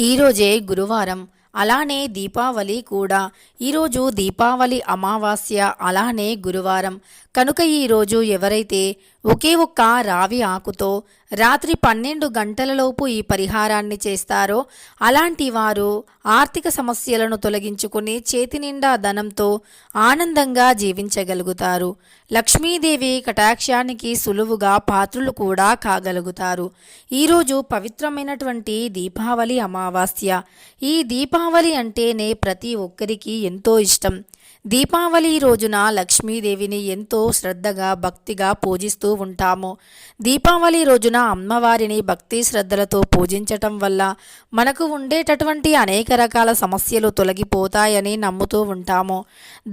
ఈరోజే గురువారం, అలానే దీపావళి కూడా. ఈరోజు దీపావళి అమావాస్య, అలానే గురువారం కనుక ఈరోజు ఎవరైతే ఒకే ఒక్క రావి ఆకుతో రాత్రి 12 గంటలలోపు ఈ పరిహారాన్ని చేస్తారో అలాంటి వారు ఆర్థిక సమస్యలను తొలగించుకుని చేతి నిండా ధనంతో ఆనందంగా జీవించగలుగుతారు. లక్ష్మీదేవి కటాక్షానికి సులువుగా పాత్రులు కూడా కాగలుగుతారు. ఈరోజు పవిత్రమైనటువంటి దీపావళి అమావాస్య. ఈ దీపావళి అంటేనే ప్రతి ఒక్కరికి ఎంతో ఇష్టం. దీపావళి రోజున లక్ష్మీదేవిని ఎంతో శ్రద్ధగా భక్తిగా పూజిస్తూ ఉంటాము. దీపావళి రోజున అమ్మవారిని భక్తి శ్రద్ధలతో పూజించటం వల్ల మనకు ఉండేటటువంటి అనేక రకాల సమస్యలు తొలగిపోతాయని నమ్ముతూ ఉంటాము.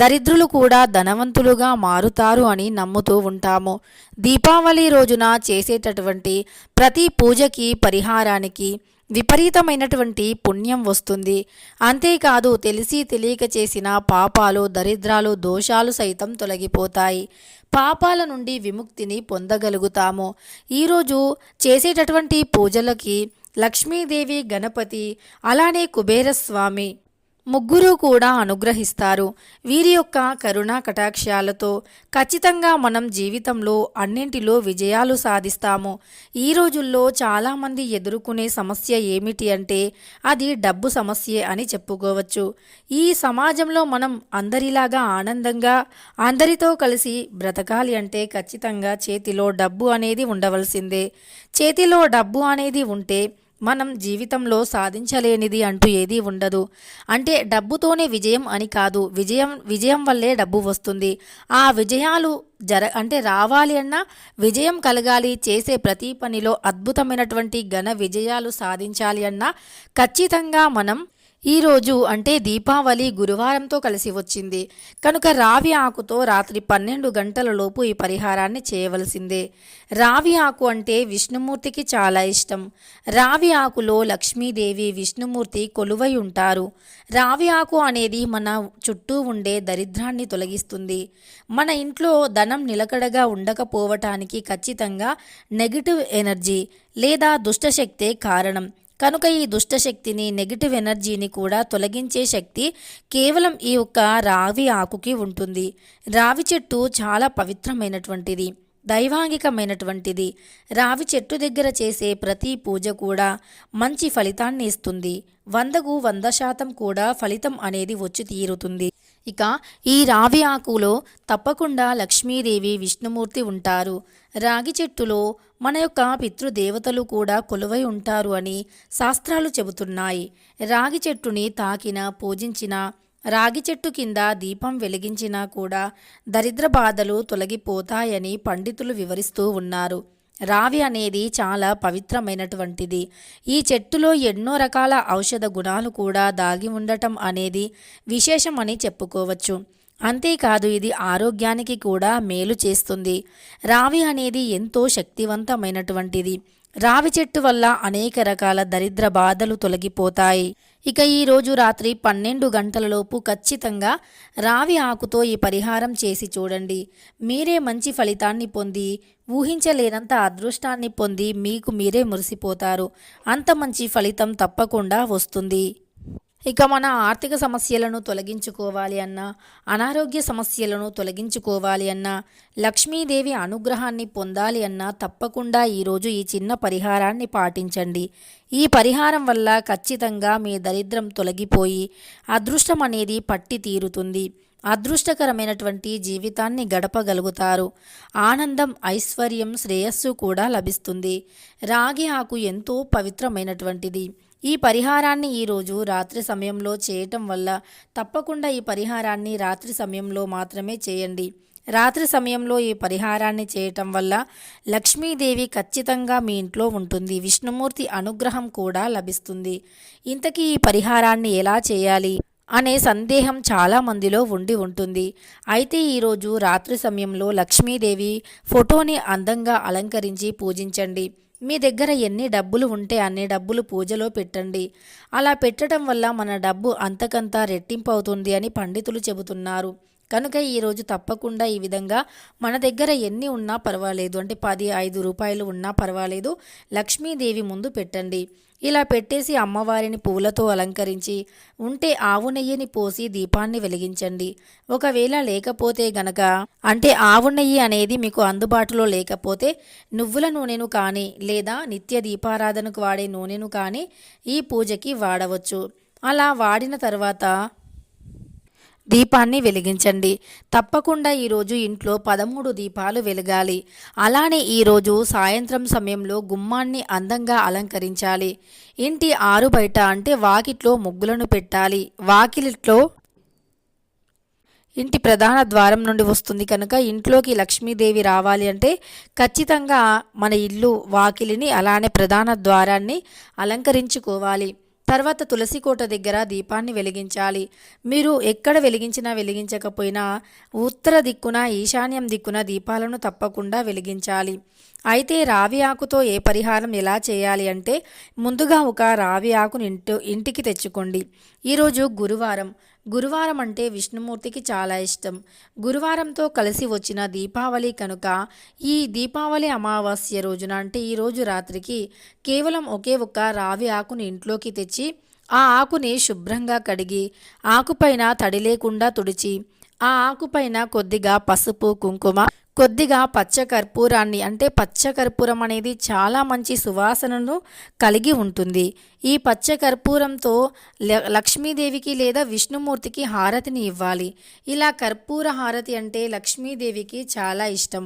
దరిద్రులు కూడా ధనవంతులుగా మారుతారు అని నమ్ముతూ ఉంటాము. దీపావళి రోజున చేసేటటువంటి ప్రతి పూజకి పరిహారానికి విపరీతమైనటువంటి పుణ్యం వస్తుంది. అంతేకాదు తెలిసి తెలియక చేసిన పాపాలు, దరిద్రాలు, దోషాలు సైతం తొలగిపోతాయి. పాపాల నుండి విముక్తిని పొందగలుగుతాము. ఈరోజు చేసేటటువంటి పూజలకి లక్ష్మీదేవి, గణపతి, అలానే కుబేరస్వామి ముగ్గురు కూడా అనుగ్రహిస్తారు. వీరి యొక్క కరుణా కటాక్షాలతో ఖచ్చితంగా మనం జీవితంలో అన్నింటిలో విజయాలు సాధిస్తాము. ఈ రోజుల్లో చాలామంది ఎదుర్కొనే సమస్య ఏమిటి అంటే అది డబ్బు సమస్యే అని చెప్పుకోవచ్చు. ఈ సమాజంలో మనం అందరిలాగా ఆనందంగా అందరితో కలిసి బ్రతకాలి అంటే ఖచ్చితంగా చేతిలో డబ్బు అనేది ఉండవలసిందే. చేతిలో డబ్బు అనేది ఉంటే మనం జీవితంలో సాధించలేనిది అంటూ ఏదీ ఉండదు. అంటే డబ్బుతోనే విజయం అని కాదు, విజయం వల్లే డబ్బు వస్తుంది. ఆ విజయాలు రావాలి అన్నా విజయం కలగాలి. చేసే ప్రతి పనిలో అద్భుతమైనటువంటి ఘన విజయాలు సాధించాలి అన్నా ఖచ్చితంగా మనం ఈరోజు అంటే దీపావళి గురువారంతో కలిసి వచ్చింది కనుక రావి ఆకుతో రాత్రి 12 గంటలలోపు ఈ పరిహారాన్ని చేయవలసిందే. రావి ఆకు అంటే విష్ణుమూర్తికి చాలా ఇష్టం. రావి ఆకులో లక్ష్మీదేవి, విష్ణుమూర్తి కొలువై ఉంటారు. రావి ఆకు అనేది మన చుట్టూ ఉండే దరిద్రాన్ని తొలగిస్తుంది. మన ఇంట్లో ధనం నిలకడగా ఉండకపోవటానికి ఖచ్చితంగా నెగిటివ్ ఎనర్జీ లేదా దుష్టశక్తే కారణం. కనుక ఈ దుష్టశక్తిని, నెగిటివ్ ఎనర్జీని కూడా తొలగించే శక్తి కేవలం ఈ ఒక్క రావి ఆకుకి ఉంటుంది. రావి చెట్టు చాలా పవిత్రమైనటువంటిది, దైవాంగికమైనటువంటిది. రావి చెట్టు దగ్గర చేసే ప్రతి పూజ కూడా మంచి ఫలితాన్ని ఇస్తుంది. 100కు 100% కూడా ఫలితం అనేది వచ్చి తీరుతుంది. ఇక ఈ రావి ఆకులో తప్పకుండా లక్ష్మీదేవి, విష్ణుమూర్తి ఉంటారు. రాగి చెట్టులో మన యొక్క పితృదేవతలు కూడా కొలువై ఉంటారు అని శాస్త్రాలు చెబుతున్నాయి. రాగి చెట్టుని తాకినా, పూజించినా, రాగి చెట్టు కింద దీపం వెలిగించినా కూడా దరిద్ర బాధలు తొలగిపోతాయని పండితులు వివరిస్తూ ఉన్నారు. రావి అనేది చాలా పవిత్రమైనటువంటిది. ఈ చెట్టులో ఎన్నో రకాల ఔషధ గుణాలు కూడా దాగి ఉండటం అనేది విశేషమని చెప్పుకోవచ్చు. అంతేకాదు ఇది ఆరోగ్యానికి కూడా మేలు చేస్తుంది. రావి అనేది ఎంతో శక్తివంతమైనటువంటిది. రావి చెట్టు వల్ల అనేక రకాల దరిద్ర బాధలు తొలగిపోతాయి. ఇక ఈరోజు రాత్రి 12 గంటలలోపు ఖచ్చితంగా రావి ఆకుతో ఈ పరిహారం చేసి చూడండి. మీరే మంచి ఫలితాన్ని పొంది, ఊహించలేనంత అదృష్టాన్ని పొంది మీకు మీరే మురిసిపోతారు. అంత మంచి ఫలితం తప్పకుండా వస్తుంది. ఇక మన ఆర్థిక సమస్యలను తొలగించుకోవాలి అన్నా, అనారోగ్య సమస్యలను తొలగించుకోవాలి అన్నా, లక్ష్మీదేవి అనుగ్రహాన్ని పొందాలి అన్నా తప్పకుండా ఈరోజు ఈ చిన్న పరిహారాన్ని పాటించండి. ఈ పరిహారం వల్ల ఖచ్చితంగా మీ దరిద్రం తొలగిపోయి అదృష్టం అనేది పట్టి తీరుతుంది. అదృష్టకరమైనటువంటి జీవితాన్ని గడపగలుగుతారు. ఆనందం, ఐశ్వర్యం, శ్రేయస్సు కూడా లభిస్తుంది. రాగి ఆకు ఎంతో పవిత్రమైనటువంటిది. ఈ పరిహారాన్ని ఈరోజు రాత్రి సమయంలో చేయటం వల్ల తప్పకుండా ఈ పరిహారాన్ని రాత్రి సమయంలో మాత్రమే చేయండి. రాత్రి సమయంలో ఈ పరిహారాన్ని చేయటం వల్ల లక్ష్మీదేవి ఖచ్చితంగా మీ ఇంట్లో ఉంటుంది. విష్ణుమూర్తి అనుగ్రహం కూడా లభిస్తుంది. ఇంతకీ ఈ పరిహారాన్ని ఎలా చేయాలి అనే సందేహం చాలా మందిలో ఉండి ఉంటుంది. అయితే ఈరోజు రాత్రి సమయంలో లక్ష్మీదేవి ఫోటోని అందంగా అలంకరించి పూజించండి. మీ దగ్గర ఎన్ని డబ్బులు ఉంటే అన్ని డబ్బులు పూజలో పెట్టండి. అలా పెట్టడం వల్ల మన డబ్బు అంతకంతా రెట్టింపు అవుతుంది అని పండితులు చెబుతున్నారు. కనుక ఈరోజు తప్పకుండా ఈ విధంగా మన దగ్గర ఎన్ని ఉన్నా పర్వాలేదు, అంటే 10, 5 రూపాయలు ఉన్నా పర్వాలేదు, లక్ష్మీదేవి ముందు పెట్టండి. ఇలా పెట్టేసి అమ్మవారిని పూలతో అలంకరించి ఉంటే ఆవు నెయ్యిని పోసి దీపాన్ని వెలిగించండి. ఒకవేళ లేకపోతే గనక అంటే ఆవు నెయ్యి అనేది మీకు అందుబాటులో లేకపోతే నువ్వుల నూనెను కానీ లేదా నిత్య దీపారాధనకు వాడే నూనెను కానీ ఈ పూజకి వాడవచ్చు. అలా వాడిన తర్వాత దీపాన్ని వెలిగించండి. తప్పకుండా ఈరోజు ఇంట్లో 13 దీపాలు వెలగాలి. అలానే ఈరోజు సాయంత్రం సమయంలో గుమ్మాన్ని అందంగా అలంకరించాలి. ఇంటి ఆరు బయట అంటే వాకిట్లో ముగ్గులను పెట్టాలి. వాకిలిట్లో ఇంటి ప్రధాన ద్వారం నుండి వస్తుంది కనుక ఇంట్లోకి లక్ష్మీదేవి రావాలి అంటే ఖచ్చితంగా మన ఇల్లు వాకిలిని అలానే ప్రధాన ద్వారాన్ని అలంకరించుకోవాలి. తర్వాత తులసి కోట దగ్గర దీపాన్ని వెలిగించాలి. మీరు ఎక్కడ వెలిగించినా వెలిగించకపోయినా ఉత్తర దిక్కున ఈశాన్యం దిక్కున దీపాలను తప్పకుండా వెలిగించాలి. అయితే రావి ఆకుతో ఏ పరిహారం ఎలా చేయాలి అంటే ముందుగా ఒక రావి ఆకుని ఇంటికి తెచ్చుకోండి. ఈరోజు గురువారం అంటే విష్ణుమూర్తికి చాలా ఇష్టం. గురువారంతో కలిసి వచ్చిన దీపావళి కనుక ఈ దీపావళి అమావాస్య రోజున అంటే ఈరోజు రాత్రికి కేవలం ఒకే ఒక్క రావి ఆకుని ఇంట్లోకి తెచ్చి ఆ ఆకుని శుభ్రంగా కడిగి ఆకుపైన తడి లేకుండా తుడిచి ఆ ఆకుపైన కొద్దిగా పసుపు కుంకుమ కొద్దిగా పచ్చకర్పూరాన్ని అంటే పచ్చకర్పూరం అనేది చాలా మంచి సువాసనను కలిగి ఉంటుంది. ఈ పచ్చకర్పూరంతో లక్ష్మీదేవికి లేదా విష్ణుమూర్తికి హారతిని ఇవ్వాలి. ఇలా కర్పూర హారతి అంటే లక్ష్మీదేవికి చాలా ఇష్టం.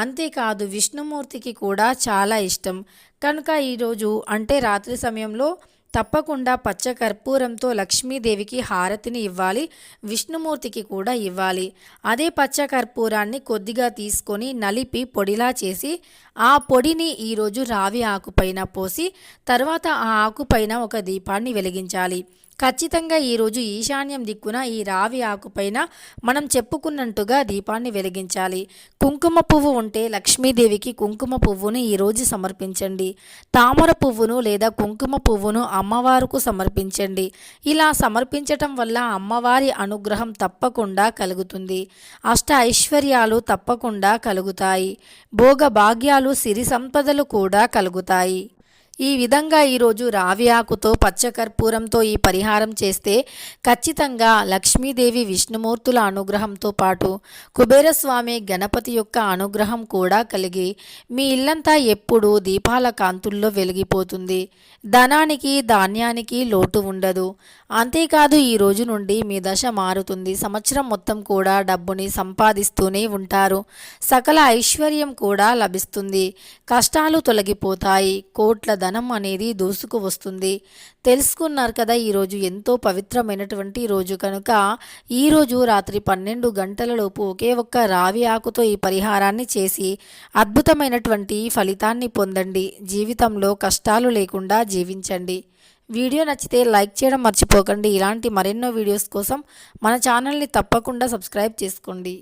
అంతేకాదు విష్ణుమూర్తికి కూడా చాలా ఇష్టం. కనుక ఈరోజు అంటే రాత్రి సమయంలో తప్పకుండా పచ్చకర్పూరంతో లక్ష్మీదేవికి హారతిని ఇవ్వాలి. విష్ణుమూర్తికి కూడా ఇవ్వాలి. అదే పచ్చకర్పూరాన్ని కొద్దిగా తీసుకొని నలిపి పొడిలా చేసి ఆ పొడిని ఈరోజు రావి ఆకుపైన పోసి తర్వాత ఆ ఆకుపైన ఒక దీపాన్ని వెలిగించాలి. ఖచ్చితంగా ఈరోజు ఈశాన్యం దిక్కున ఈ రావి ఆకుపైన మనం చెప్పుకున్నట్టుగా దీపాన్ని వెలిగించాలి. కుంకుమ పువ్వు ఉంటే లక్ష్మీదేవికి కుంకుమ పువ్వును ఈరోజు సమర్పించండి. తామర పువ్వును లేదా కుంకుమ పువ్వును అమ్మవారుకు సమర్పించండి. ఇలా సమర్పించటం వల్ల అమ్మవారి అనుగ్రహం తప్పకుండా కలుగుతుంది. అష్ట ఐశ్వర్యాలు తప్పకుండా కలుగుతాయి. భోగ భాగ్యాలు సిరి సంపదలు కూడా కలుగుతాయి. ఈ విధంగా ఈరోజు రావి ఆకుతో పచ్చకర్పూరంతో ఈ పరిహారం చేస్తే ఖచ్చితంగా లక్ష్మీదేవి విష్ణుమూర్తుల అనుగ్రహంతో పాటు కుబేరస్వామి గణపతి యొక్క అనుగ్రహం కూడా కలిగి మీ ఇల్లంతా ఎప్పుడూ దీపాల కాంతుల్లో వెలిగిపోతుంది. ధనానికి ధాన్యానికి లోటు ఉండదు. అంతేకాదు ఈ రోజు నుండి మీ దశ మారుతుంది. సంవత్సరం మొత్తం కూడా డబ్బుని సంపాదిస్తూనే ఉంటారు. సకల ఐశ్వర్యం కూడా లభిస్తుంది. కష్టాలు తొలగిపోతాయి. కోట్ల ధనం అనేది దూసుకు వస్తుంది. తెలుసుకున్నారు కదా ఈరోజు ఎంతో పవిత్రమైనటువంటి రోజు కనుక ఈరోజు రాత్రి 12 గంటలలోపు ఒకే ఒక్క రావి ఆకుతో ఈ పరిహారాన్ని చేసి అద్భుతమైనటువంటి ఫలితాన్ని పొందండి. జీవితంలో కష్టాలు లేకుండా జీవించండి. వీడియో నచ్చితే లైక్ చేయడం మర్చిపోకండి. ఇలాంటి మరెన్నో వీడియోస్ కోసం మన ఛానల్ని తప్పకుండా సబ్స్క్రైబ్ చేసుకోండి.